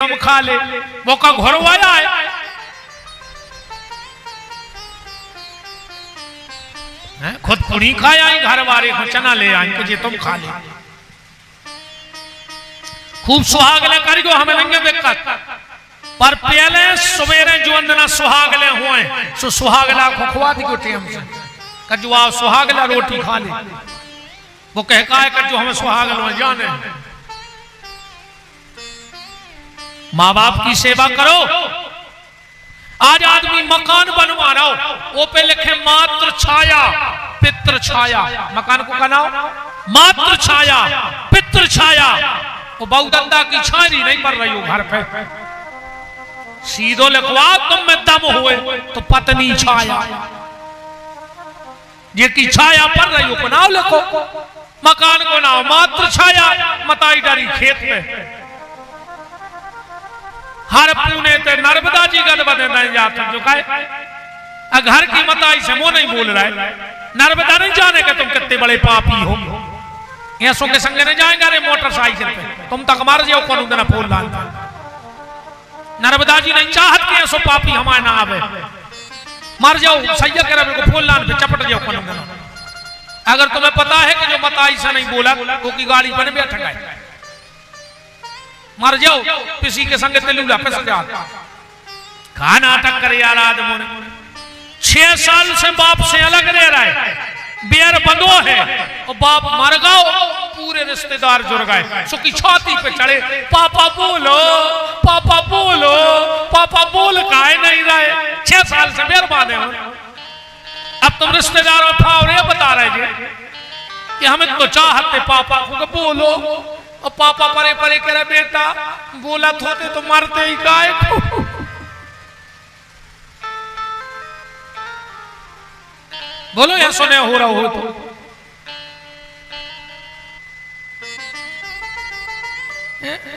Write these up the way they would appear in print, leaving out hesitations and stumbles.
तुम खा ले। वो का घर आया है, खुद पूरी खाया आई, घर वाले को चना ले आई कि तुम खा ले। खूब सुहागले कर गो हमें लेंगे बेकत, पर पहले सवेरे जो अंदना सुहागले हुए सो सुहागला को खुआ दी गोटे हमसे कजुआ सुहागला रोटी खा ले। वो कह का है कजू हमें सुहागल जाने। माँ बाप की सेवा करो। आज आदमी मकान बनवा रहा हो, वो पे लिखे मात्र छाया पितृ छाया। मकान को बनाओ मात्र छाया पितृ छाया। वो बहुदंदा की छाया नहीं पड़ रही हो घर पे, सीधो लिखवा तुम में दम हुए तो पत्नी छाया। ये की छाया पड़ रही हो को नाम लिखो, मकान को नाम मात्र छाया। मताई डारी खेत में हर पुणे ते नर्मदा जी गद बदे नहीं जाते जो कहे घर की मताई से वो नहीं बोल रहा है। नर्मदा नहीं जाने के तुम कितने बड़े पापी हो। ऐसों के संग नहीं जाएंगे अरे मोटरसाइकिल पे तुम तक मार जाओ कौन उधर फूल डाल। नर्मदा जी नहीं चाहत कि ऐसो पापी हमारे ना आवे, मर जाओ सैया के रब को फूल डाल पे चपट जाओ कौन उधर। अगर तुम्हें पता है कि जो मताई से नहीं बोला वो की गाड़ी पर बैठ गए मर जाओ किसी के संग तेलूला पे सजा कहा नाटक करे यार आदमी। 6 साल से बाप से अलग रह रहा है, बेर बंदो है और बाप मर गओ पूरे रिश्तेदार जुड़ गए। सुखी छाती पे चढ़े पापा बोलो पापा बोलो पापा बोल काहे नहीं रहे। 6 साल से बेर बांधे हो। अब तुम रिश्तेदारों ठावरे बता रहे थे कि हमें तो चाहते पापा को बोलो और पापा परे परे करे बेटा बोला होते तो मरते ही गाय को। बोलो या सुने हो रहा हो तो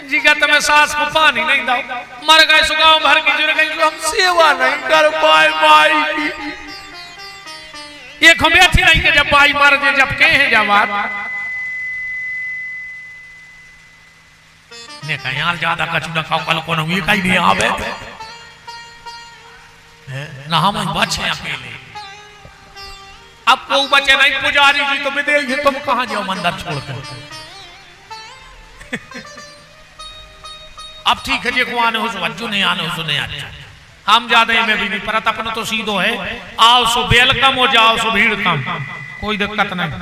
जी का तुम्हें सास को पानी नहीं दो मर गए सुगाव भर की जुड़ गई जो हम सेवा नहीं कर पाए माई की। ये बैठी नहीं कि जब बाई मर जाए जब कहे हैं जवाब ने कहीं ज्यादा कछु न खाओ कल को न कहीं नहीं आवे ना हम बचे अकेले। अब को बचे नहीं पुजारी जी तो विदेश जी तुम कहां जाओ मंदिर छोड़कर। अब ठीक है जी को आने हो सो अज्जू नहीं आने हो सो नहीं आने हम ज्यादा में भी नहीं परत अपना तो सीधो है आओ सो वेलकम हो जाओ सो भीड़ कम कोई दिक्कत नहीं।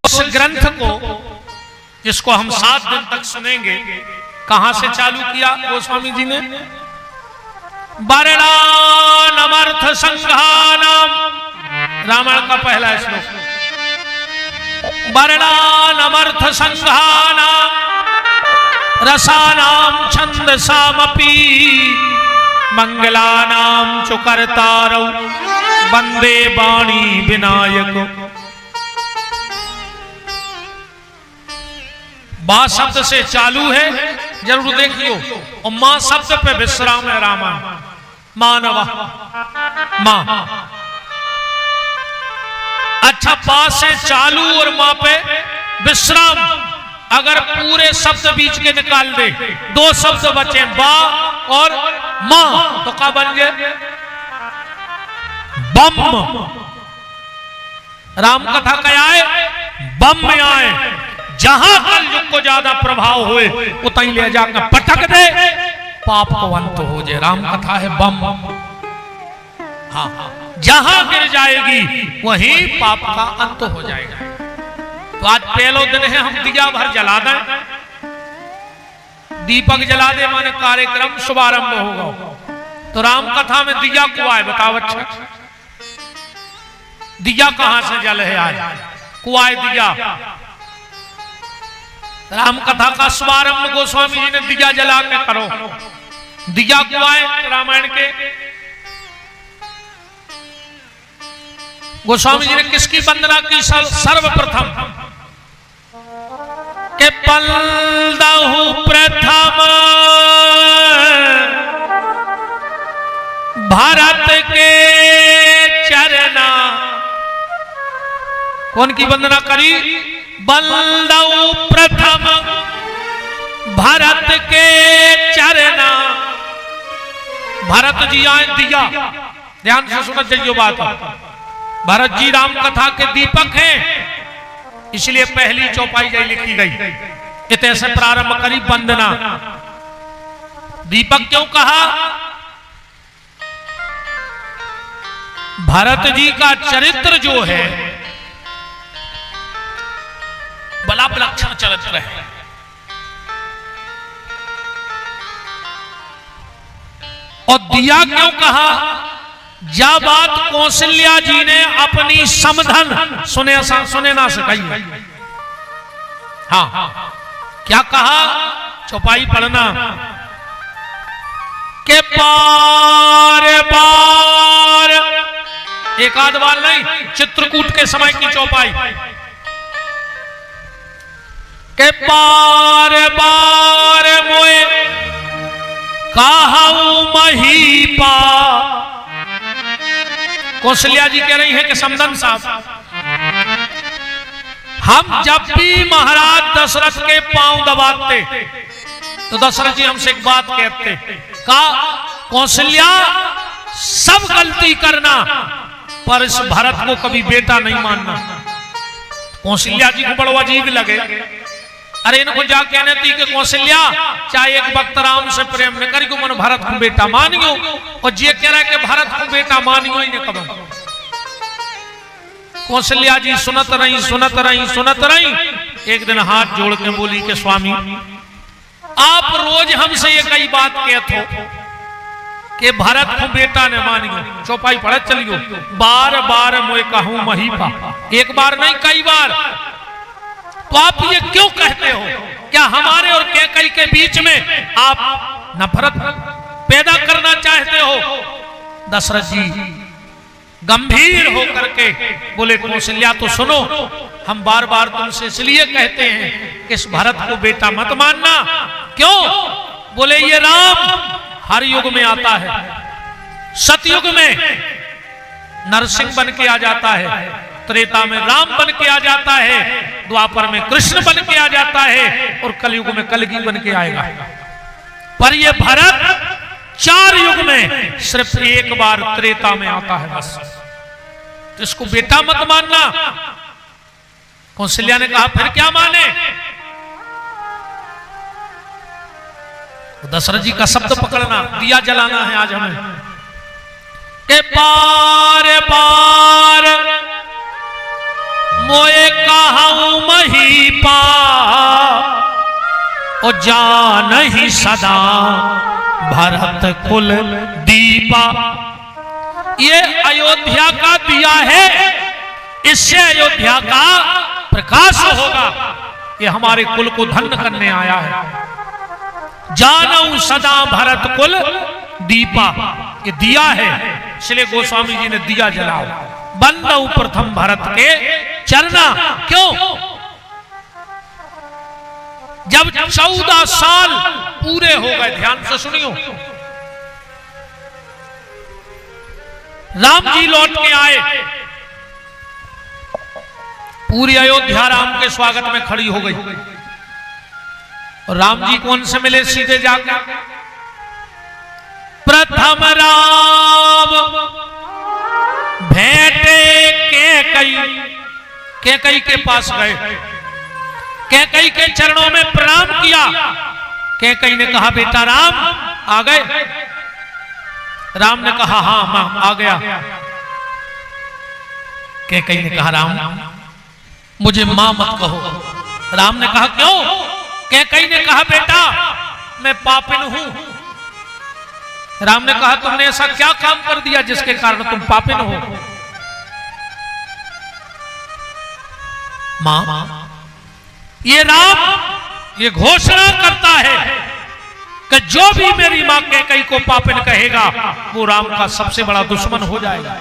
उस ग्रंथ को जिसको हम 7 दिन तक सुनेंगे कहां से चालू किया गोस्वामी जी ने। वर्णानमर्थ संघानाम रामायण का पहला श्लोक। वर्णानमर्थ संघानाम रसानाम छंदसामपि मंगलानाम च कर्तारौ वंदे वाणी विनायक। बा शब्द से चालू है जरूर देखियो और मां शब्द पे विश्राम है। रामायण मानवा मां अच्छा बा से चालू और मां पे विश्राम। अगर पूरे शब्द बीच के निकाल दे 2 शब्द बचे बा और मां तो क्या बन गए बम। राम कथा क्या है बम में आए जहां कलयुग को ज्यादा प्रभाव हुए उतहीं ले जाकर पटक दे पाप को अंत हो जाए। राम कथा है बम। हाँ जहां गिर जाएगी वहीं पाप का अंत हो जाएगा। तो आज पहलो दिन है हम दिया भर जला दें दीपक जला दे माने कार्यक्रम शुभारंभ होगा। तो राम कथा में दिया को आए बताओ अच्छा दिया कहां से जल है आज कुआए दिया। राम कथा का शुभारंभ गोस्वामी जी ने दिया जला के करो। दिया कुआए रामायण के गोस्वामी जी ने किसकी वंदना की सर्वप्रथम के पलदहु प्रथम भारत के चरना। कौन की वंदना करी बलदहु प्रथम भरत जी आए दिया, ध्यान से सुनत जाइयो बात। भरत जी राम कथा के दीपक हैं, इसलिए पहली चौपाई जाई लिखी गई, इतने से प्रारंभ करी वंदना। दीपक क्यों कहा? भरत जी का चरित्र जो है बड़ा विलक्षण चरित्र है। और दिया क्यों कहा? जब बात कौशल्या जी ने अपनी समधन सुने ना सकाई। हाँ, क्या कहा? चौपाई पढ़ना के बार बार, एक आध बार नहीं, चित्रकूट के समय की चौपाई के बार बार मोए कहूं महीपा। कौशल्या जी कह रही है कि समधन साहब, हम जब भी महाराज दशरथ के पांव दबाते तो दशरथ जी हमसे एक बात कहते, कौशल्या सब गलती करना पर इस भरत को कभी बेटा नहीं मानना। कौशल्या जी को बड़ा अजीब लगे। अरे इनको जा कहने थी कि कौशल्या चाहे एक वक्त राम से प्रेम न करी, मन भरत को बेटा मानियो, और जे कह रहा है कि भरत को बेटा मानियो ही न करो। कौशल्या जी सुनत रही। एक दिन हाथ जोड़ के बोली कि स्वामी, आप रोज हमसे ये कई बात कहते हो कि भरत को बेटा ने मानियो। चौपाई पढ़त चलियो, बार बार मोए कहूं महीपा, एक बार नहीं कई बार। तो आप ये क्यों कहते हो? क्या हमारे और कैकई के बीच में आप नफरत पैदा करना चाहते हो? दशरथ जी गंभीर होकर के बोले, कौशल्या तो सुनो, हम बार बार तुमसे इसलिए कहते हैं कि इस भरत को बेटा मत मानना। क्यों? बोले ये राम हर युग में आता है, सतयुग में नरसिंह बन के आ जाता है, त्रेता में राम बन के आ जाता है, द्वापर में कृष्ण बन के आ जाता है, और कलयुग में कलगी बन के आएगा। पर ये भरत 4 युग में सिर्फ एक बार त्रेता में आता है बस। तो इसको बेटा मत मानना। कौशल्या ने कहा फिर क्या माने? दशरथ जी का शब्द पकड़ना, दिया जलाना है आज हमें के बार बार मोए कहूं महीपा, और जान ही सदा भरत कुल दीपा। ये अयोध्या का दिया है, इससे अयोध्या का प्रकाश होगा। ये हमारे कुल को धन्य करने आया है। जानऊ सदा भरत कुल दीपा, ये दिया है, इसलिए गोस्वामी जी ने दिया जलाओ। बंदऊ प्रथम भरत के चरना। क्यों? जब 14 साल पूरे हो गए, ध्यान से सुनियो, राम जी लौट के आए, पूरी अयोध्या राम के स्वागत में खड़ी हो गई। और राम जी कौन से मिले सीधे जाकर? प्रथम राम भेंटे कैकई के पास गए, कैकई के चरणों में प्रणाम किया। कैकई ने कहा बेटा राम आ गए? राम ने कहा हाँ मां आ गया। कैकई ने कहा राम मुझे मां मत कहो। राम ने कहा क्यों? कैकई ने कहा बेटा मैं पापिन हूं। राम ने कहा तुमने ऐसा क्या काम कर दिया जिसके कारण तुम पापिन हो? मां, ये राम ये घोषणा करता है कि जो भी मेरी मां कैकई को पापिन कहेगा वो राम का सबसे बड़ा दुश्मन हो जाएगा।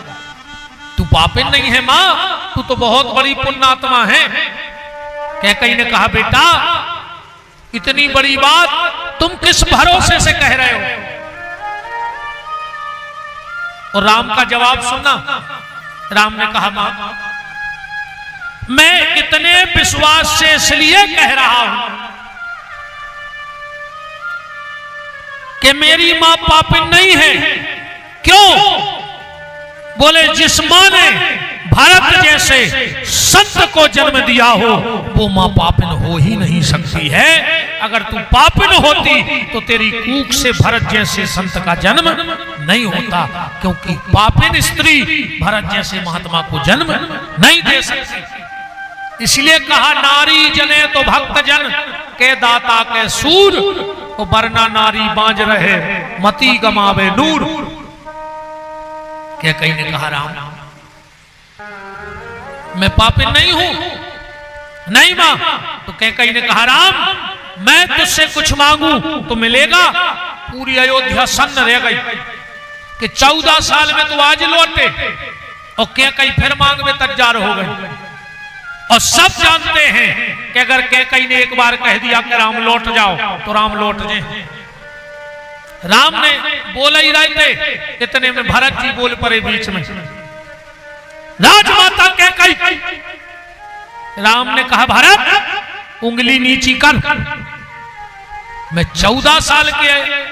तू पापिन नहीं है मां, तू तो बहुत बड़ी पुण्यात्मा है। कैकई ने कहा बेटा इतनी बड़ी बात तुम किस भरोसे से कह रहे हो? और राम का जवाब सुनना। राम ने कहा मां मैं इतने विश्वास से इसलिए कह रहा हूं कि कि मेरी मां पापिन नहीं है। क्यों? बोले जिस मां ने भरत जैसे संत को जन्म दिया हो वो मां पापिन हो ही नहीं सकती है। अगर तू पापिन होती तो तेरी कूख से भरत जैसे संत का जन्म नहीं होता, क्योंकि पापिन स्त्री भरत जैसे महात्मा को जन्म नहीं दे सकती। इसलिए कहा नारी जने तो भक्त जन के दाता के सूर, वो वरना नारी बांझ रहे मती गमावे नूर। क्या कहीं ने कहा राम मैं पापिन नहीं हूं? नहीं मां। तो क्या कहीं ने कहा राम मैं तुझसे कुछ मांगू तो मिलेगा? पूरी अयोध्या सन्न रह गई कि 14 साल में तो आज लौटे, और क्या कहीं फिर मांग में तैयार हो गई। और सब जानते हैं कि अगर कैकई ने एक बार कह दिया कि राम लौट जाओ तो राम लौट जाए। राम ने बोला ही रहे थे, इतने में भरत जी बोल पड़े बीच में, राजमाता कैकई। राम ने कहा भरत उंगली नीची कर, मैं 14 साल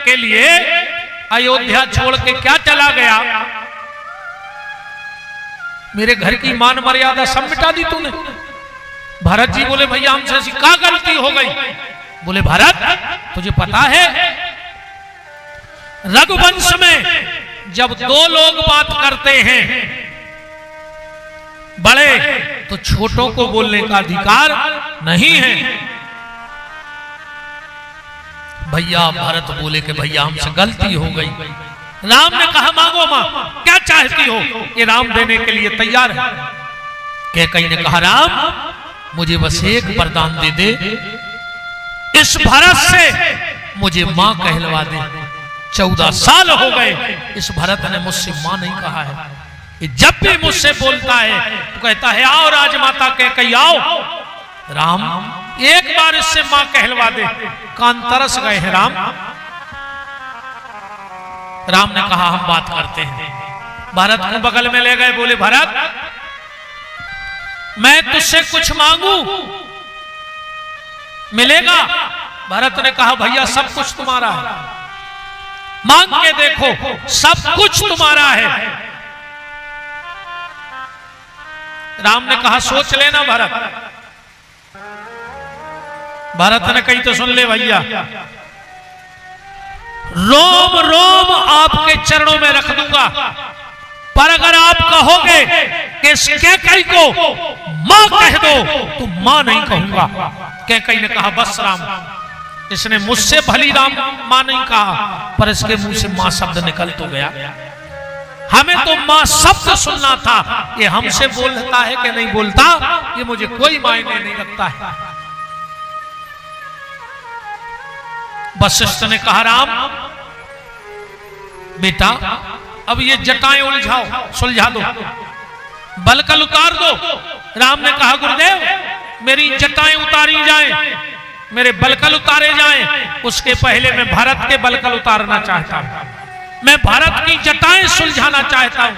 के लिए अयोध्या छोड़ के क्या चला गया, मेरे घर की मान मर्यादा सब मिटा दी तूने। भरत जी बोले भैया हमसे ऐसी क्या गलती हो गई? बोले भरत तुझे पता है रघुवंश में जब 2 लोग बात करते हैं बड़े तो छोटों को बोलने का अधिकार नहीं है। भैया भरत बोले कि भैया हमसे गलती हो गई। राम ने कहा मांगो मां क्या चाहती हो? ये राम देने के लिए तैयार है। कैकई ने कहा राम मुझे बस एक वरदान दे दे, इस भरत से मुझे मां कहलवा दे। 14 साल हो गए इस भरत ने मुझसे मां नहीं कहा है। ये जब भी मुझसे बोलता है तो कहता है आओ राजमाता कैकई आओ। राम एक बार इससे मां कहलवा दे। कान तरस गए हैं राम। राम ने कहा हम बात करते हैं। भरत को बगल में ले गए, बोले भरत मैं तुझसे कुछ मांगू मिलेगा? भरत ने कहा भैया सब कुछ तुम्हारा है, मांग के देखो सब कुछ तुम्हारा है। राम ने कहा सोच लेना भरत। भरत ने कही तो सुन ले भैया, रोम रोम आपके चरणों में रख दूंगा, पर अगर आप कहोगे कि इस कैकई को मां कह दो तो मां नहीं कहूंगा। कैकई ने कहा बस राम, इसने मुझसे भली राम मां नहीं कहा, पर इसके मुंह से मां शब्द निकल तो गया। हमें तो मां शब्द सुनना था, ये हमसे बोलता है कि नहीं बोलता ये मुझे कोई मायने नहीं रखता है। वशिष्ठ ने कहा राम बेटा अब ये जटाएं उलझाओ, सुलझा दो, बलकल उतार दो। राम ने कहा गुरुदेव मेरी जटाएं उतारी जाएं, मेरे बलकल उतारे जाएं, उसके पहले मैं भरत के बलकल उतारना चाहता हूं, मैं भरत की जटाएं सुलझाना चाहता हूं।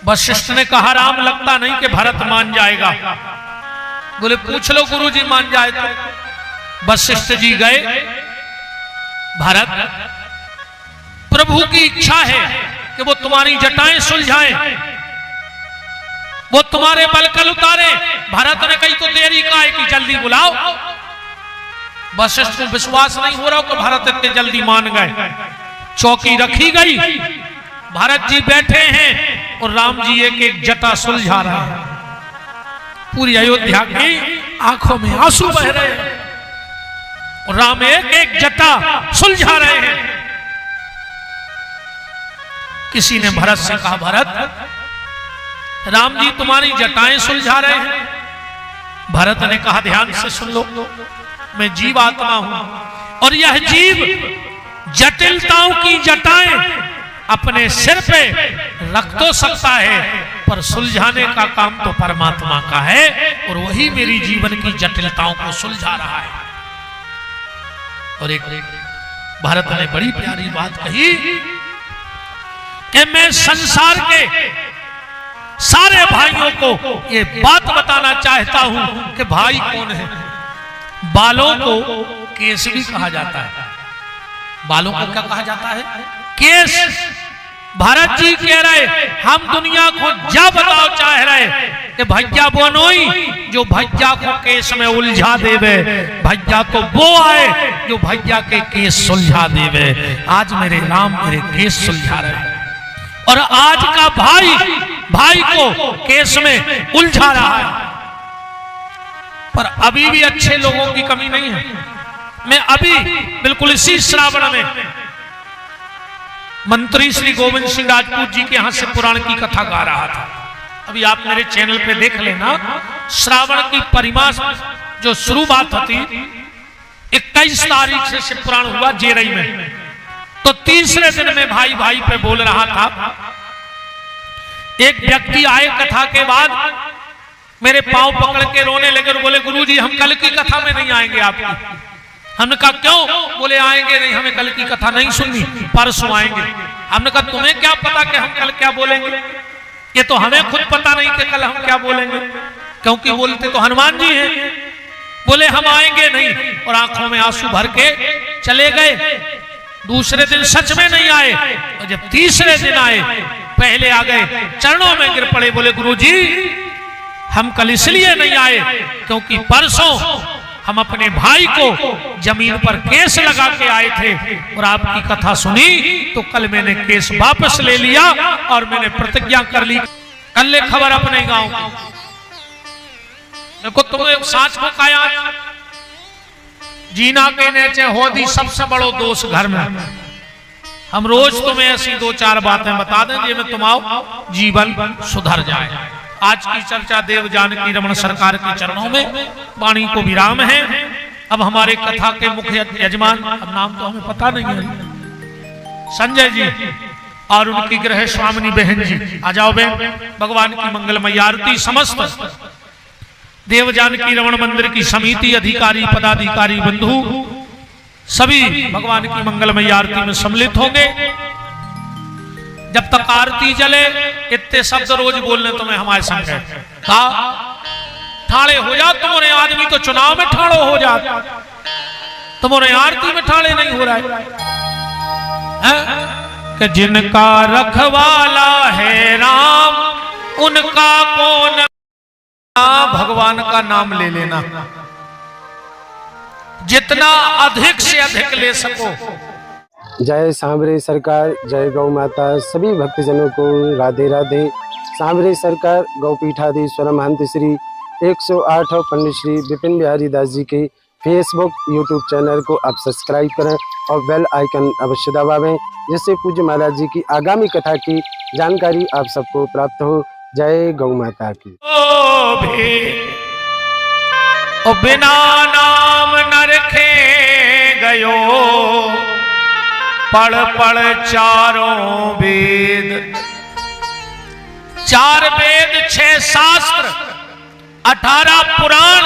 वशिष्ठ ने कहा राम लगता नहीं कि भरत मान जाएगा। बोले पूछ लो गुरुजी मान जाए तो। वशिष्ठ जी गए, भरत प्रभु की इच्छा है कि वो तुम्हारी जटाएं सुलझाएं, वो तुम्हारे बलकल उतारे। भरत ने कही तो देरी का है कि जल्दी बुलाओ। वशिष्ठ को विश्वास नहीं हो रहा कि भरत इतने जल्दी मान गए। चौकी रखी गई, भरत जी बैठे हैं और राम जी एक एक जटा सुलझा रहा है। पूरी अयोध्या की आंखों में आंसू बह रहे हैं और राम एक एक जटा सुलझा रहे हैं। किसी ने भरत से कहा भरत राम जी तुम्हारी जटाएं सुलझा रहे हैं। भरत ने कहा ध्यान से सुन लो, मैं जीव आत्मा हूं और यह जीव जटिलताओं की जटाएं अपने सिर पे रख तो सकता है, पर सुलझाने का काम तो परमात्मा का है और वही मेरी जीवन की जटिलताओं को सुलझा रहा है। और एक भरत ने बड़ी प्यारी बात कही कि मैं संसार के सारे भाइयों को ये बात बताना चाहता हूं कि भाई कौन है। बालों को केस भी कहा जाता है। बालों को क्या कहा जाता है? केस। भरत जी कह रहे हम दुनिया को जा बताओ चाह रहे कि भैया वो नहीं जो भैया को केस में उलझा देवे, भैया तो वो आए जो भैया के केस सुलझा देवे। आज मेरे राम मेरे केस सुलझा रहे और आज का भाई भाई को केस में उलझा रहा है। पर अभी भी अच्छे लोगों की कमी नहीं है। मैं अभी बिल्कुल इसी श्रावण में मंत्री श्री गोविंद सिंह राजपूत जी के यहां से पुराण की कथा गा रहा था। अभी आप मेरे चैनल पे देख लेना। श्रावण की परिमास जो शुरुआत होती 21 तारीख से शिव पुराण हुआ जेरई में, तो तीसरे दिन में भाई भाई पे बोल रहा था। एक व्यक्ति आए कथा के बाद मेरे पांव पकड़ के रोने लगे और बोले गुरुजी हम कल की कथा में नहीं आएंगे आपकी। हमने कहा क्यों? बोले आएंगे नहीं, हमें कल की कथा नहीं सुननी, परसों आएंगे। हमने कहा तुम्हें क्या पता कि हम कल क्या बोलेंगे? ये तो हमें खुद पता नहीं कि कल हम क्या बोलेंगे, क्योंकि बोलते तो हनुमान जी हैं। बोले हम आएंगे नहीं और आंखों में आंसू भर के चले गए। दूसरे दिन सच में नहीं आए और जब तीसरे दिन आए पहले आ गए, चरणों में गिर पड़े, बोले गुरुजी हम कल इसलिए नहीं आए क्योंकि परसों हम अपने भाई को जमीन पर केस लगा के आए थे और आपकी कथा सुनी तो कल मैंने केस वापस ले लिया और मैंने प्रतिज्ञा कर ली कल ले खबर अपने गांव की। देखो तुम्हें सांच को काया जीना के नेचे होदी सबसे बड़ो दोष घर में। हम रोज तुम्हें ऐसी 2-4 बातें बता दें जिनमें तुम्हारा जीवन सुधर जाए। आज की चर्चा देव जानकी रमन सरकार के चरणों में, वाणी को विराम है। अब हमारे कथा के मुख्य यजमान, अब नाम तो हमें पता नहीं है, संजय जी और उनकी गृह स्वामिनी बहन जी आ जाओ बहन। भगवान की मंगलमय आरती समस्त देव जानकी रमन मंदिर की समिति, अधिकारी पदाधिकारी बंधु सभी भगवान की मंगलमय आरती में सम्मिलित होंगे। जब तक आरती जले इतने शब्द रोज बोलने तुम्हें हमारे संग का ठाड़े हो जा। तुम्हारे आदमी तो चुनाव में ठाड़ो हो जा, तुम्हारे आरती में ठाड़े नहीं हो रहा है। कि जिनका रखवाला है राम उनका कौन, भगवान का नाम ले लेना जितना अधिक से अधिक ले सको। जय सांवरे सरकार, जय गौ माता। सभी भक्तजनों को राधे राधे। सांवरे सरकार गौपीठाधीश्वर महंत श्री 108 पंडित श्री विपिन बिहारी दास जी के फेसबुक यूट्यूब चैनल को आप सब्सक्राइब करें और बेल आइकन अवश्य दबावें, जिससे पूज्य महाराज जी की आगामी कथा की जानकारी आप सबको प्राप्त हो। जय गौ माता की। ओ बिना नाम न रखे गयो, पढ़ पढ़ चारों वेद। 4 वेद 6 शास्त्र 18 पुराण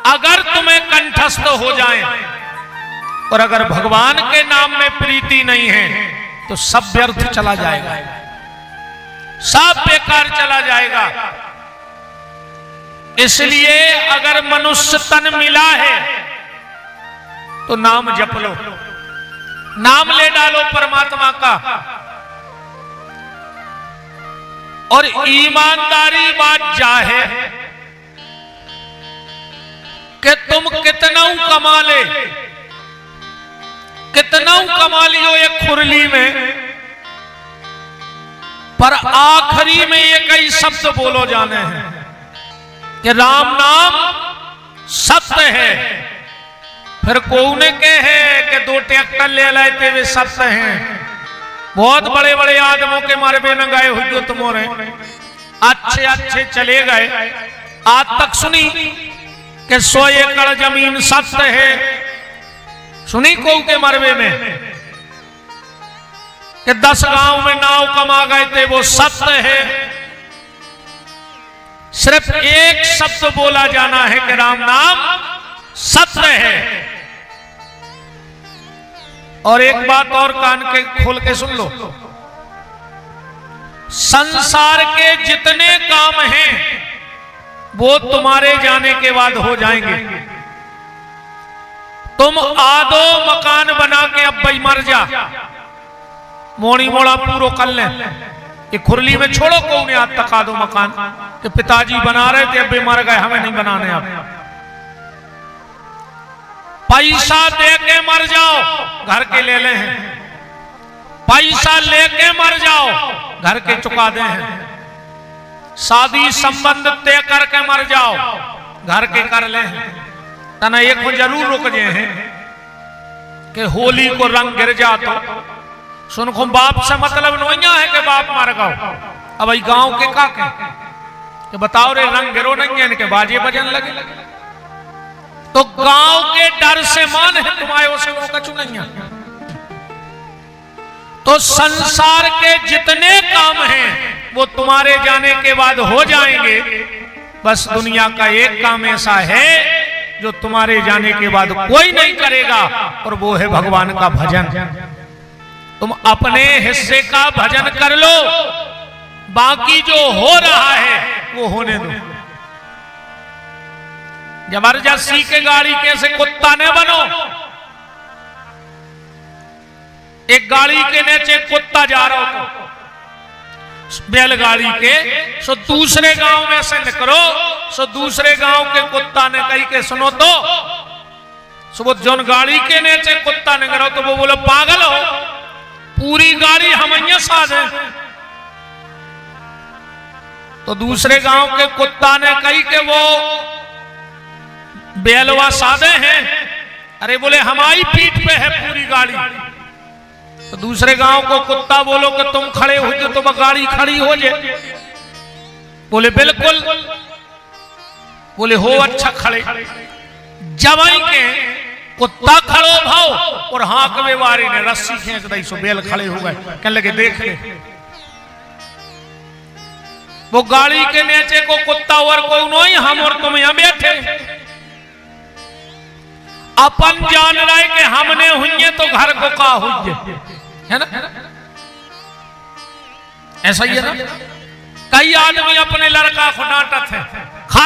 अगर तुम्हें कंठस्थ हो जाएं और अगर भगवान के नाम में प्रीति नहीं है तो सब व्यर्थ चला जाएगा, सब बेकार चला जाएगा। इसलिए अगर मनुष्य तन मिला है तो नाम जप लो, नाम ले डालो परमात्मा का। और ईमानदारी बात जाहे कि तुम कितना कमा ले, कितना कमा लियो एक खुरली में, पर आखिरी में ये कई शब्द बोलो जाने हैं कि राम नाम सत्य है। फिर कौने के है कि 2 ट्रैक्टर ले लाए वे सत्य हैं। बहुत बड़े बड़े आदमों के मारे न गए हुए तुम्हारे अच्छे अच्छे चले गए। आज तक सुनी कि 100 एकड़ जमीन सत्य है, सुनी को के मरवे में कि 10 गांव में नाव कमा गए थे, वो सत्य है। सिर्फ एक शब्द बोला जाना है कि राम नाम सत्य है। और एक बात और कान के खोल के सुन लो, संसार के जितने काम हैं वो तुम्हारे जाने के बाद हो जाएंगे, तुम आदो मकान बना के अब भाई मर जा, मोड़ी मोड़ा पूरो कर ले। ये खुरली में छोड़ो कौन आज तक आदो मकान कि पिताजी बना रहे थे अब मर गए, हमें नहीं बनाने। अब पैसा दे के मर जाओ, घर के ले ले हैं। पैसा लेके मर जाओ, घर के चुका दे हैं। शादी संबंध तय करके मर जाओ, घर के कर ले हैं। तना एक को जरूर रुक जाए हैं कि होली को रंग गिर जा तो सुन को बाप से मतलब नहीं है कि बाप मर गओ। अब गांव के का के बताओ रे रंग गिरो नहीं है इनके बाजे बजन लगे। तो गांव के डर से मान है तुम्हारे से कछु नहीं है। तो संसार के जितने काम हैं वो तुम्हारे जाने के बाद हो जाएंगे। बस दुनिया का एक काम ऐसा है जो तुम्हारे जाने के बाद कोई नहीं करेगा, और वो है भगवान का भजन। तुम अपने हिस्से का भजन कर लो, बाकी जो हो रहा है वो होने दो। जबरदस्ती के गाड़ी कैसे कुत्ता ने बनो। एक गाड़ी के नीचे कुत्ता जा रहा हो बैलगाड़ी के, सो दूसरे गांव में से निकलो, सो दूसरे गांव के कुत्ता ने कही के सुनो तो सो वो जोन गाड़ी के नीचे कुत्ता ने करो तो वो बोलो पागल हो, पूरी गाड़ी हम साध है। तो दूसरे गांव के कुत्ता ने कही के वो बैलवा साधे हैं। अरे बोले हमारी पीठ पे है पूरी गाड़ी। तो दूसरे गांव को कुत्ता बोलो कि तुम खड़े हो जाओ तो गाड़ी खड़ी हो जाए। बोले बिल्कुल। बोले हो अच्छा खड़े। जवाई के कुत्ता खड़ो भाव और हाकवे वारी ने रस्सी खींच दी, सो बैल खड़े हो गए। कहने लगे देख ले वो गाड़ी के नीचे को कुत्ता और कोई नहीं, हम और तुम यहां बैठे। अपन जान रहे कि हमने हुई तो घर को का हुई है ना, ऐसा ही है ना। कई आदमी अपने लड़का को डांटत है, खा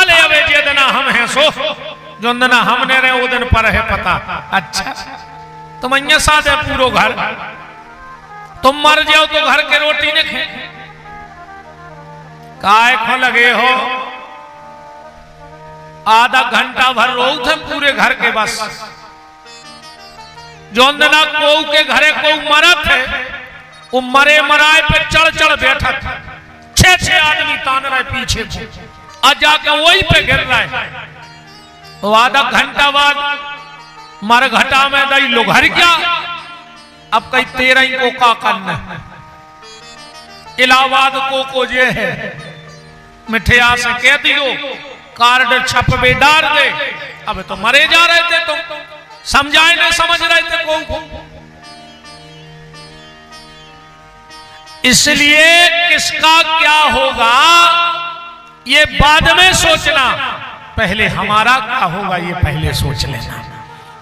ले अबे जे देना हम हैं सो जो देना हमने रहे वो दिन पर है पता। अच्छा तुम अन्य साथ है पूरो घर, तुम मर जाओ तो घर के रोटी ने खे काय खो लगे हो। आधा घंटा भर रो थे पूरे घर के बस। जोंदना को के घरे को मरत है, वो मरे मराए पे चढ़ चढ़ बैठा था। 6 आदमी तान रहे पीछे को, आज जाके वही पे गिर रहा है। तो आधा घंटा बाद मर घटा में दई लोग हर क्या। अब कई 13 को का करना। इलाहाबाद को जे है मिठिया से कह दियो कार्ड छप बे डार दे। अब तो मरे जा रहे थे, तुम समझाए नहीं समझ रहे थे को। इसलिए किसका क्या होगा ये बाद में सोचना, पहले हमारा क्या होगा ये पहले सोच लेना।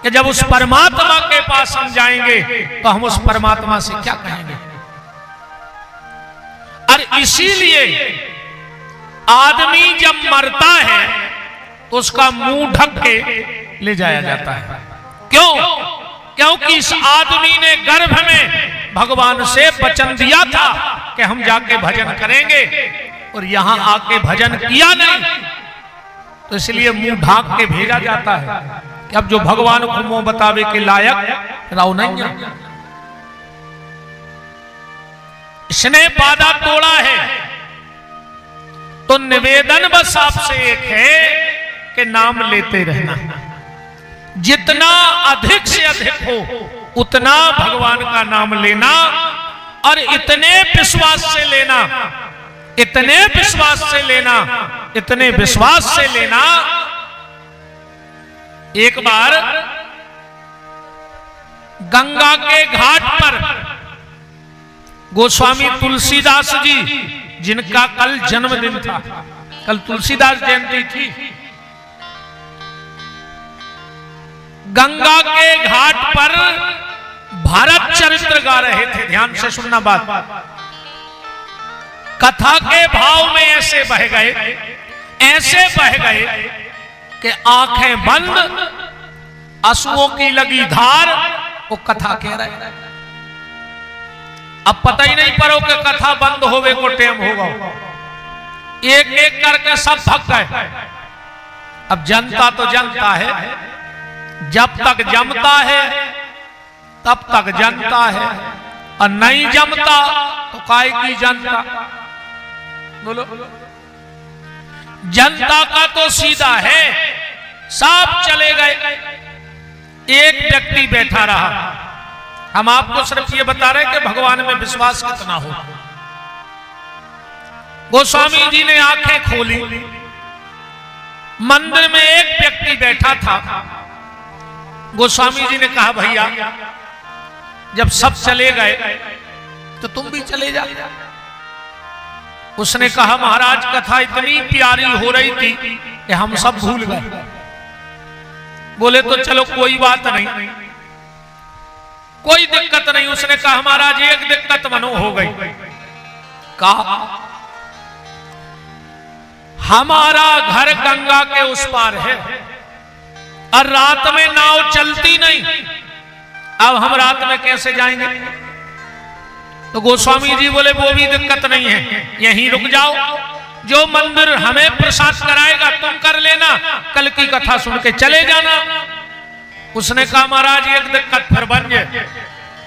कि जब उस परमात्मा के पास हम जाएंगे तो हम उस परमात्मा से क्या कहेंगे। और इसीलिए आदमी जब मरता है तो उसका मुंह ढक के ले जाया जाता है। क्यों? क्योंकि इस आदमी ने गर्भ में भगवान से वचन दिया था कि हम जाके भजन करेंगे, और यहां आके भजन किया नहीं, तो इसलिए मुंह ढाक के भेजा जाता है कि अब जो भगवान को मुंह बतावे के लायक राव नहीं है। इसने वादा तोड़ा है, तो निवेदन बस आपसे एक है कि नाम लेते रहना। जितना अधिक से अधिक हो उतना भगवान का नाम लेना, और इतने विश्वास से लेना, इतने विश्वास से लेना, इतने विश्वास से लेना। एक बार गंगा के घाट पर गोस्वामी तुलसीदास जी, जिनका कल जन्मदिन था, कल तुलसीदास जयंती थी, गंगा के घाट पर भारत चरित्र गा रहे थे। ध्यान से सुनना बात। कथा के भाव में ऐसे बह गए, ऐसे बह गए कि आंखें बंद आंसुओं की लगी धार, वो कथा कह रहे। अब पता ही नहीं पड़ो कि कथा बंद होवे को टेम होगा। एक एक करके सब थक गए। अब जनता तो जनता है, जब तक जमता है तब तक जनता है, और नहीं जमता तो काय की जनता। बोलो, जनता का तो सीधा है, सब चले गए, एक व्यक्ति बैठा रहा। हम आपको सिर्फ ये बता रहे कि भगवान में विश्वास कितना हो। गोस्वामी जी ने आंखें खोली, मंदिर में एक व्यक्ति बैठा था। गोस्वामी जी ने कहा, भैया जब सब चले गए तो तुम भी चले जा। उसने कहा, महाराज कथा इतनी प्यारी हो रही थी कि हम सब भूल गए। बोले तो चलो कोई बात नहीं, कोई दिक्कत नहीं। उसने कहा, महाराज एक दिक्कत मनो हो गई। कहा, हमारा घर गंगा के उस पार है और रात में नाव चलती नहीं, अब हम रात में कैसे जाएंगे? तो गोस्वामी जी बोले, वो भी दिक्कत नहीं है, यहीं रुक जाओ, जो मंदिर हमें प्रसाद कराएगा तुम कर लेना, कल की कथा सुन के चले जाना। उसने कहा, महाराज एक दिक्कत फिर बन जाए।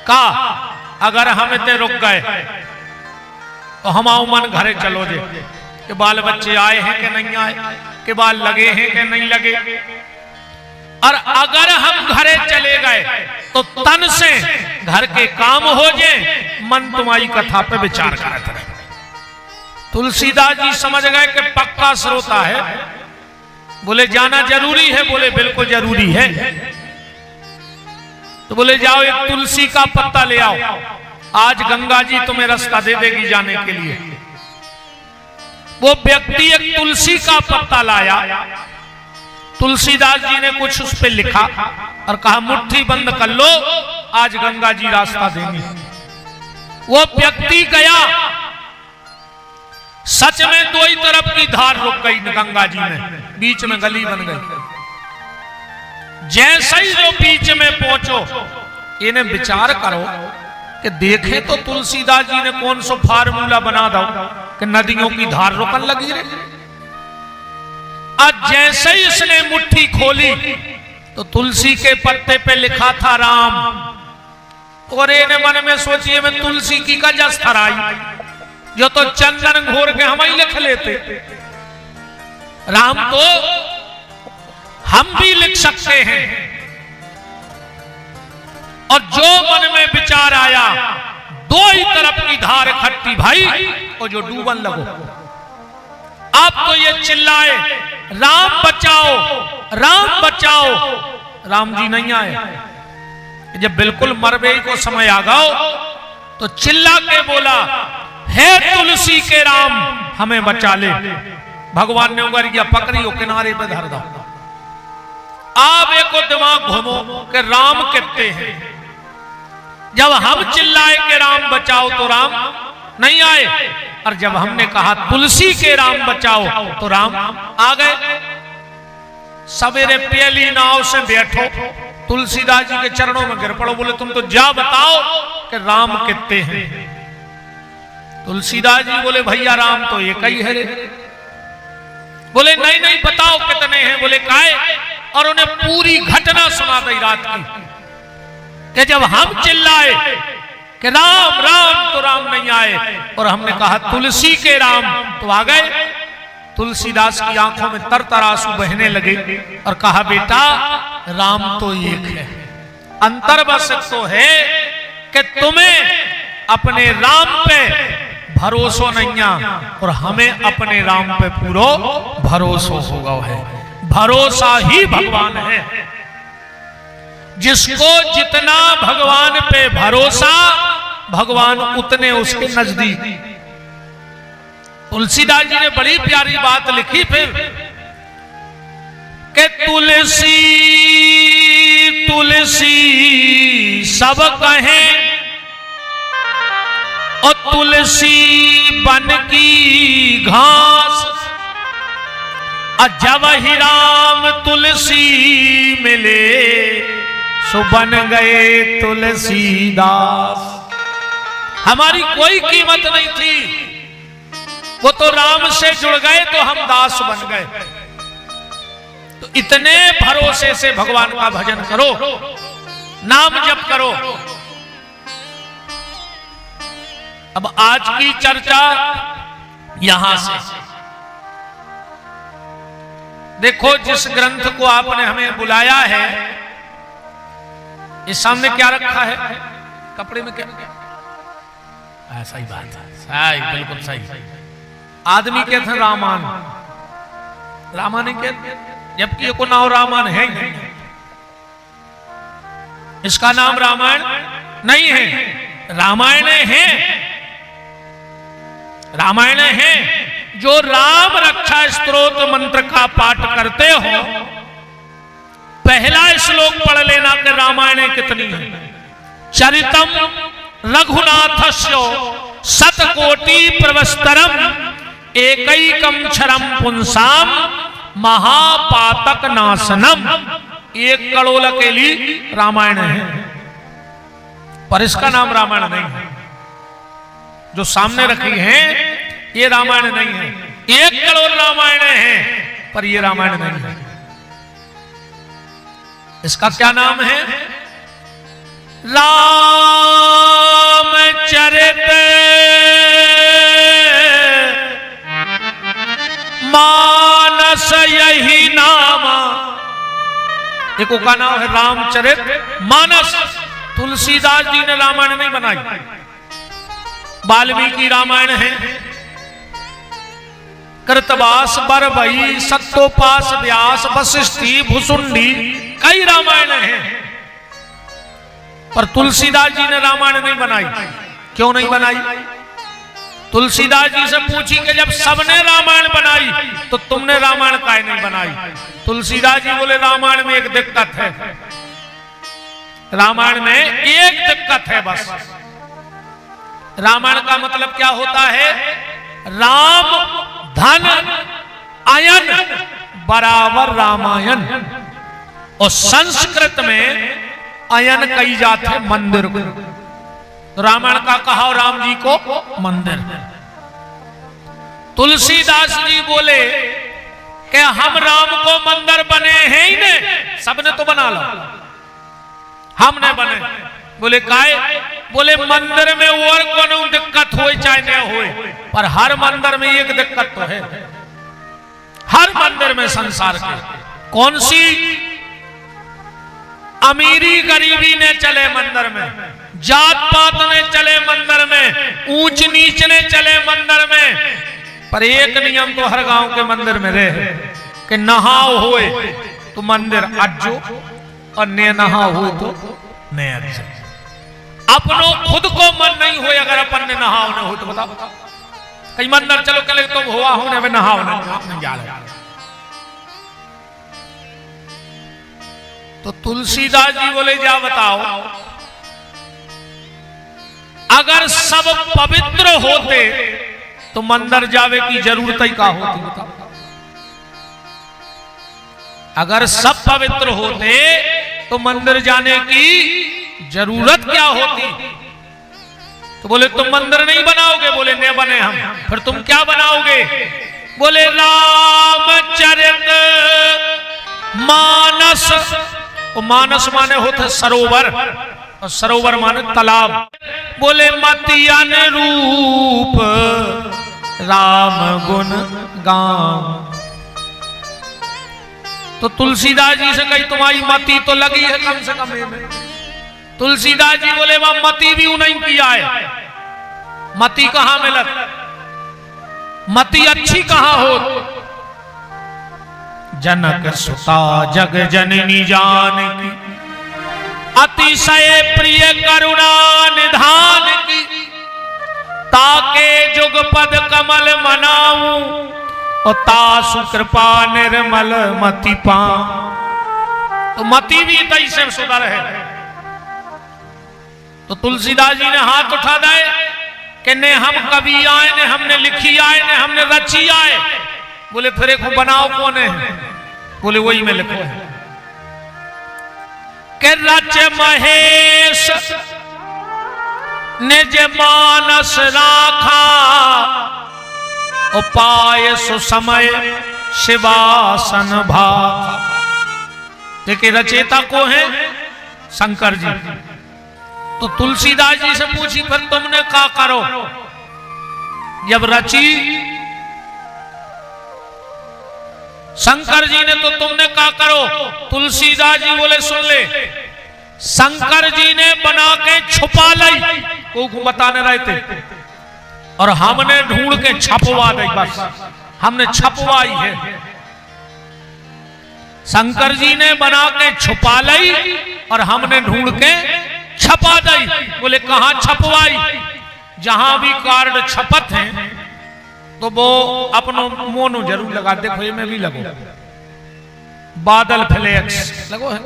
कहा, अगर हम इतने रुक गए तो हम आओ मन घरे चलो जे, कि बाल बच्चे आए हैं कि नहीं आए, कि बाल लगे हैं कि नहीं लगे। और अगर हम घरे चले गए तो तन से घर के काम हो जाए, मन तुम्हारी कथा पे विचार करते रहे। तुलसीदास जी समझ गए कि पक्का श्रोता है। बोले, जाना जरूरी है? बोले, बिल्कुल जरूरी है। तो बोले, जाओ एक तुलसी का पत्ता ले आओ, आज गंगा जी तुम्हें रास्ता दे देगी जाने के लिए। वो व्यक्ति एक तुलसी का पत्ता लाया। तुलसीदास जी ने कुछ उस पर लिखा और कहा, मुट्ठी बंद कर लो, आज गंगा जी रास्ता देंगे। वो व्यक्ति गया, सच में दो ही तरफ की धार रुक गई गंगा जी में, बीच में गली बन गई। जैसे ही जो बीच में पहुंचो, इन्हें विचार करो कि देखे तो तुलसीदास जी ने कौन सा फार्मूला बना दो कि नदियों की धार रुकन लगी रही। आज जैसे ही इसने मुट्ठी खोली तो तुलसी के पत्ते पे लिखा था राम। और इन्हें मन में सोचिए, मैं तुलसी की का जस थराई, जो तो चंदन घोर के हम ही लिख लेते। राम तो हम भी लिख सकते हैं। और जो मन में विचार आया, दो ही तरफ की धार इकट्ठी भाई, और जो डूबन लगो। अब तो ये चिल्लाए, राम बचाओ, राम बचाओ। राम जी नहीं आए। जब बिल्कुल मरबे को समय आ गया तो चिल्ला के बोला, हे तुलसी के राम, हमें बचा ले। भगवान ने उंगलियां पकड़ी और किनारे पे धर दो। आप एक दिमाग घूमो कि राम कितने हैं। जब हम चिल्लाए कि राम बचाओ तो राम नहीं आए, और जब हमने कहा तुलसी के राम बचाओ तो राम आ गए। सवेरे पहली नाव से बैठो, तुलसीदास जी के चरणों में गिर पड़ो, बोले तुम तो जा बताओ कि राम कितने हैं। तुलसीदास जी बोले, भैया राम तो एक ही है रे। बोले, नहीं नहीं बताओ कितने हैं। बोले, काहे? और उन्हें पूरी घटना सुना दी रात की, कि जब हम चिल्लाए कि राम राम तो राम नहीं आए, और हमने कहा तुलसी के राम तो आ गए। तुलसीदास की आंखों में तरतर आंसू बहने लगे और कहा, बेटा राम तो एक है, अंतर बस तो है कि तुम्हें अपने राम पे भरोसा नहीं है और हमें अपने राम पे पूरा भरोसा होगा है। भरोसा ही भगवान है। जिसको जितना भगवान पे भरोसा, भगवान उतने उसके नजदीक। तुलसीदास जी ने बड़ी प्यारी बात लिखी फिर कि तुलसी तुलसी सब कहें और तुलसी बन की घास, जब ही राम तुलसी मिले सो बन गए तुलसीदास। हमारी कोई कीमत नहीं थी, वो तो राम से जुड़ गए तो हम दास बन गए। तो इतने भरोसे से भगवान का भजन करो, नाम जप करो। अब आज की चर्चा यहां से देखो, जिस ग्रंथ को आपने हमें बुलाया है, इस सामने क्या रखा है? कपड़े में क्या? सही बात है, सही, बिल्कुल सही। आदमी कहते हैं रामायण, रामायण कहते, जबकि ये को नाम रामायण है ही नहीं। इसका नाम रामायण नहीं है, रामायण है, रामायण है। जो राम रक्षा स्तोत्र मंत्र का पाठ करते हो, पहला श्लोक पढ़ लेना कि रामायण कितनी है। चरितम रघुनाथस्य शतकोटि प्रवस्तरम एकैकम क्षरम पुंसाम महापातक नाशनम। 1 करोड़ अकेली रामायण है, पर इसका नाम रामायण नहीं है। जो सामने रखी है ये रामायण नहीं है। 1 करोड़ रामायण है, पर ये रामायण नहीं है। इसका क्या नाम है? रामचरित मानस, यही नाम। एक का नाम है रामचरित मानस। तुलसीदास जी ने रामायण नहीं बनाई, वाल्मीकि रामायण है, कृतवास, बरबई, सत्तोपास, व्यास, वशिष्ठी, भुसुंडी, कई रामायण हैं, पर तुलसीदास जी ने रामायण नहीं बनाई। क्यों नहीं बनाई? तुलसीदास जी से पूछी कि जब सबने रामायण बनाई तो तुमने रामायण काहे नहीं बनाई? तुलसीदास जी बोले रामायण में एक दिक्कत है, रामायण में एक दिक्कत है बस। रामायण का मतलब क्या होता है? राम धन अयन बराबर रामायण। और संस्कृत में अयन कही जाते हैं मंदिर को। तो रामायण का कहा राम जी को मंदिर। तुलसीदास जी बोले कि हम राम को मंदिर बने हैं ही नहीं, सबने तो बना लो, हमने बने। बोले काहे? बोले मंदिर में और कोनो दिक्कत हो चाहे न हो, पर हर मंदिर में एक दिक्कत तो है। हर मंदिर में संसार के कौन सी? अमीरी गरीबी ने चले मंदिर में, जात पात ने चले मंदिर में, ऊंच नीच ने चले मंदिर में, पर एक नियम तो हर गांव के मंदिर में रहे कि नहाओ होए तो मंदिर अज्जो और ने नहाओ होए तो ने अज्जो। अपनों खुद को मन नहीं हुए अगर अपन ने नहाओ न हो तो बताओ। कई मंदिर चलो कल तुम हुआ होने में नहाओ नहीं जा रहे। तो तुलसीदास जी बोले जा बताओ, अगर सब पवित्र होते तो मंदिर जावे की जरूरत ही का होती? बताओ। अगर सब पवित्र होते तो मंदिर जाने की जरूरत क्या होती? तो बोले तुम मंदिर नहीं बनाओगे? बोले नहीं बने हम। फिर तुम क्या बनाओगे? बोले रामचरित मानस। और मानस माने होते सरोवर, और सरोवर माने तालाब। बोले मति अनुरूप राम गुण गान। तो तुलसीदास जी से कही तुम्हारी मति तो लगी है कम से कम में। तुलसीदास जी बोले वह मति भी नहीं किया है। मति कहां मिलत? मति अच्छी कहां हो? जनक सुता जग जननी जानकी, अतिशय प्रिय करुणा निधान की। ताके जुग पद कमल मनाऊं, और तासु कृपा निर्मल मति पाऊं। तो मति भी तैसे सुधर है। तो तुलसीदास जी ने हाथ उठा दिए कि ने हम कवि आए, ने हमने लिखी आए, ने हमने रची आए, बोले फिर एक बनाओ कौन है? बोले वही में लिखो है के रच महेश निज मानस राखा उपाय सुसमय शिवासन भाखा। देखिए रचेता को है शंकर जी। तो तुलसीदास जी से पूछी फिर तुमने क्या करो जब रची शंकर जी ने, तो तुमने क्या करो? तुलसीदास जी बोले सुन ले, शंकर जी ने बना के छुपा लाई, को बताने रहे थे, और हमने ढूंढ के छपवा दी। बस हमने छपवाई है। शंकर जी ने बना के छुपा लाई और हमने ढूंढ के छपा दी। बोले कहां छपवाई? जहां भी कार्ड छपत हैं तो वो अपनो मोनो जरूर लगा। देखो ये में भी लगो बादल फ्लेक्स लगो है।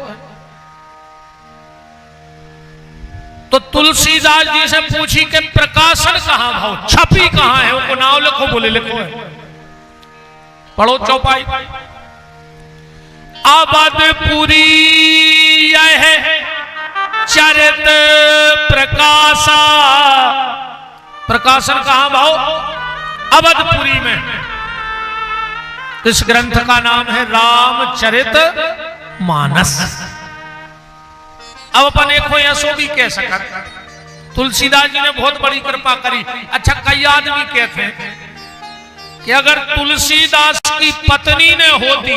तो तुलसीदास जी से पूछी कि प्रकाशन कहां भाव, छपी कहां है? वो नाम लिखो। बोले लिखो है। पढ़ो चौपाई। अवधपुरी यह चरित प्रकाशा। प्रकाशन कहां भाव? अवधपुरी में। इस ग्रंथ का नाम है रामचरित मानस। अब अपन एक हो ऐसो भी कह सकते, तुलसीदास जी ने बहुत बड़ी कृपा करी। अच्छा कई आदमी कहते हैं कि अगर तुलसीदास की पत्नी ने होती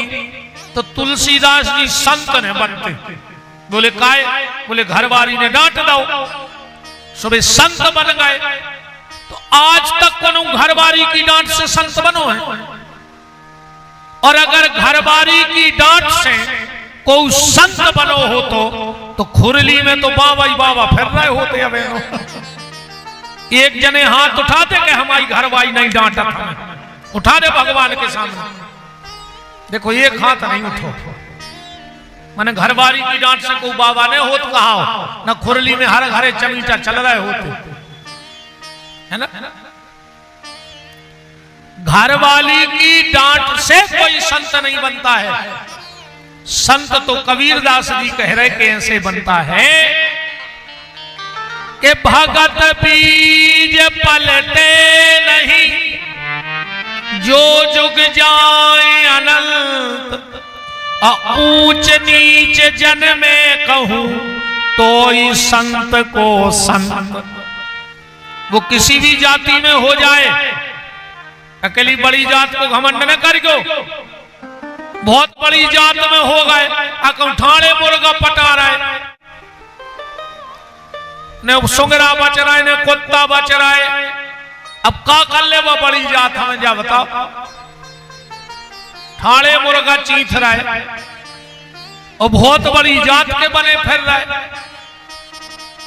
तो तुलसीदास जी संत ने बनते। बोले काय? बोले घरवारी ने डांट दो, सुबह संत बन गए। तो आज तक कोनो घरवारी की डांट से संत बनो है? और अगर घरवारी की डांट से कोई संत बनो हो तो खुरली में तो बाबा ही बाबा फिर रहे होते। अब एक जने हाथ उठाते कि हमारी घरवारी नहीं डांटा था, उठा दे भगवान के सामने। देखो एक हाथ नहीं उठो, माने घरवारी की डांट से कोई बाबा ने होत कहा हो ना, खुरली में हर घरे चमीचा चल रहे होते है ना। घरवाली की डांट से कोई संत नहीं बनता है। संत तो कबीरदास जी कह रहे कि ऐसे बनता है कि भगत बीज पलटे नहीं, जो जुग जाए अनंत। ऊंच नीच जन में कहूं तो ही संत को संत। वो किसी भी जाति में हो जाए, अकेली बड़ी जात को घमंड न करियो। बहुत बड़ी जात में हो गए, ठाणे मुर्गा पटा रहे, ने सुंगरा बच रहा है, ने कुत्ता बच रहा है। अब का कर ले वो बड़ी जात हमें जा बताओ। ठाणे मुर्गा चीथ रहा है और बहुत बड़ी जात के बने फिर रहे,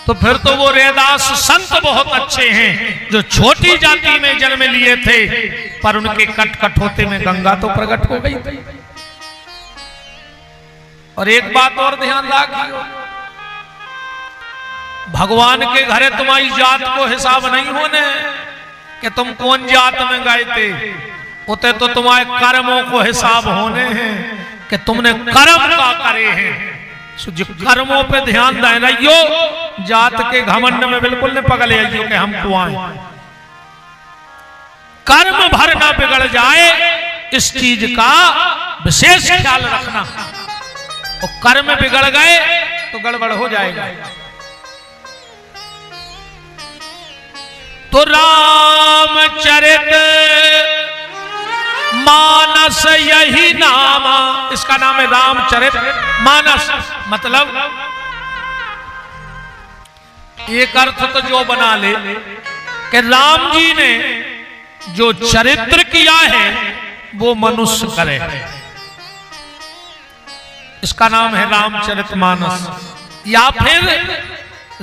तो फिर तो वो रैदास संत बहुत अच्छे हैं जो छोटी जाति में जन्म लिए थे, पर उनके कट कठोते में गंगा तो प्रकट हो गई थी। और एक बात और ध्यान रखियो, भगवान के घरे तुम्हारी जात को हिसाब नहीं होने कि तुम कौन जात में गए थे, उते तो तुम्हारे कर्मों को हिसाब होने हैं कि तुमने कर्म का करे हैं। जो कर्मों पे ध्यान दे रहियो, जात के घमंड में बिल्कुल नहीं पगले आइयो कि हम कुआं। कर्म भर ना बिगड़ जाए, इस चीज का विशेष ख्याल रखना। और कर्म बिगड़ गए तो गड़बड़ हो जाएगा। तो रामचरित मानस यही नाम, इसका नाम है रामचरित मानस। मतलब एक अर्थ तो जो बना ले कि राम जी ने जो चरित्र किया है वो मनुष्य करे, इसका नाम है रामचरितमानस। या फिर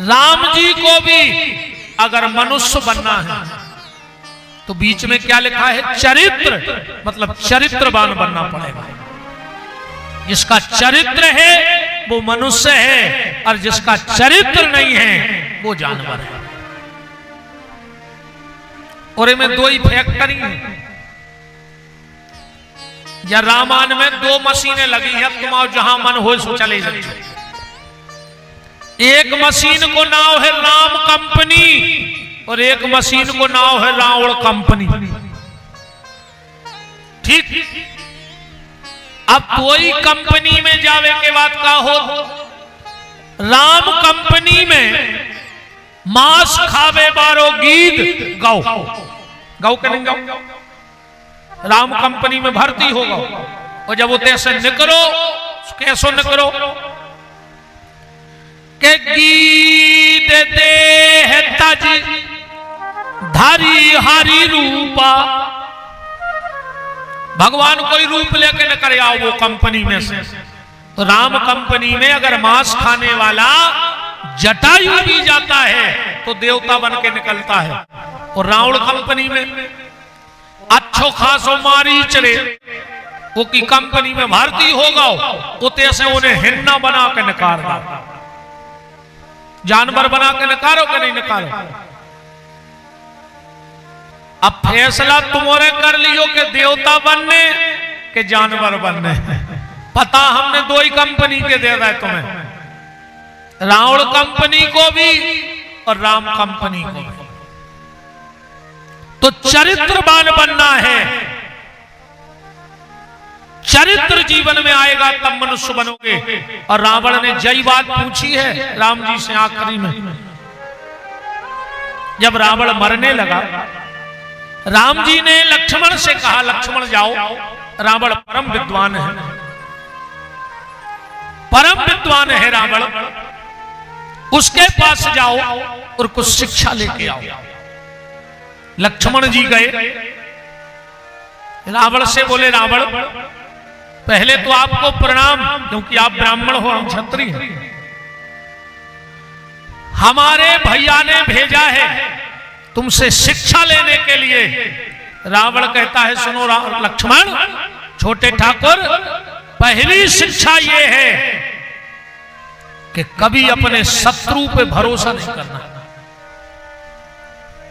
राम जी को भी अगर मनुष्य बनना है तो बीच में क्या लिखा है? चरित्र, मतलब चरित्रवान बनना पड़ेगा। जिसका चरित्र है वो मनुष्य है, और जिसका चरित्र नहीं है वो जानवर है। और इनमें दो ही फैक्टरी है। या रामायण में 2 मशीनें लगी हैं, तुम आओ जहां मन हो सो चले जाओ। एक मशीन को नाम है राम कंपनी और एक मशीन को नाम है रावण कंपनी। ठीक, अब कोई कंपनी में जावे के बाद का हो, राम कंपनी में मांस खावे बारो गीत गाओ, गाओ के नहीं गाओ, राम कंपनी में भर्ती होगा। और जब वो तैसे निकलो, कैसो निकलो के गीत दे है तज धारी हारी रूपा, भगवान कोई रूप लेके निकल आओ वो कंपनी में से। तो राम कंपनी में अगर मांस खाने वाला जटायु भी जाता है तो देवता बन के निकलता है। और रावण कंपनी में अच्छो खासो मारी चले वो की कंपनी में भर्ती होगा, उते से उन्हें हिन्ना बना के निकाल दो, जानवर बना के निकालो कि नहीं निकालो। अब फैसला तुम्हारे कर लियो कि देवता बनने के जानवर बनने। पता हमने 2 ही कंपनी के दे रहा है तुम्हें, रावण कंपनी को भी और राम कंपनी को भी। तो चरित्रवान बनना है, चरित्र जीवन में आएगा तब मनुष्य बनोगे। और रावण ने जय बात पूछी है राम जी से आखिरी में, जब रावण मरने लगा राम जी ने लक्ष्मण से कहा, लक्ष्मण जाओ, रावण परम विद्वान है, परम विद्वान है रावण, उसके पास जाओ और कुछ शिक्षा लेके आओ। लक्ष्मण जी गए, रावण से बोले, रावण पहले तो आपको प्रणाम, क्योंकि आप ब्राह्मण हो, हम क्षत्रिय हैं। हमारे भैया ने भेजा है तुमसे शिक्षा लेने के लिए। रावण कहता है, सुनो लक्ष्मण, छोटे ठाकुर, पहली शिक्षा यह है कि कभी अपने शत्रु पे भरोसा नहीं करना।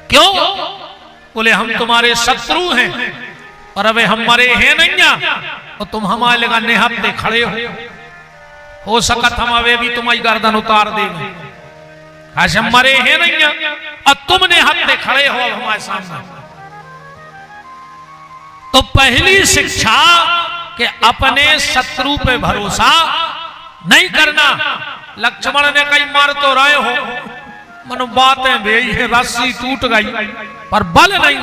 क्यों? बोले हम तुम्हारे शत्रु हैं और अबे हमारे हैं नहीं और तुम हमारे लगा निहत्ते खड़े हो सकत हम अबे भी तुम्हारी गर्दन उतार देंगे। आज हमारे हैं नहीं और तुम निहत्ते खड़े हो हमारे सामने। तो पहली शिक्षा कि अपने शत्रु पे भरोसा नहीं करना। लक्ष्मण ने कई मार तो रहे हो, मनो बातें भी रस्सी टूट गई पर बल नहीं।